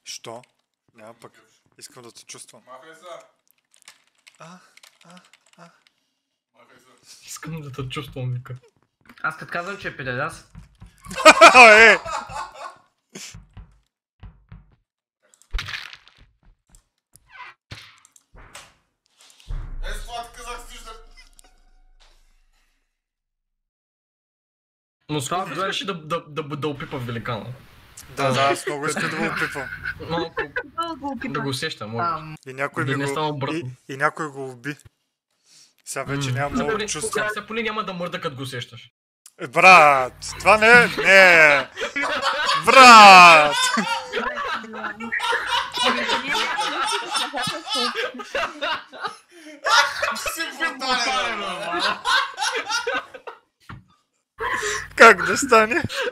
Що? Няма пък. Искам да те чувствам. Махай се! Махай се! Искам да те чувствам, вика. Аз като казвам, че е педерас. Е! С това ти казах стижда! Но скоро гледаше да опипа великана. Да, аз много искам да го опипам. Малко да го усещам, може. И някой Да ми не става го... обратно. И някой го уби. Сега вече няма много чувства. Сега поне няма да мърда, като го усещаш. Брат, това не е... Не! Брат! Си брутален, бе! Как да стане?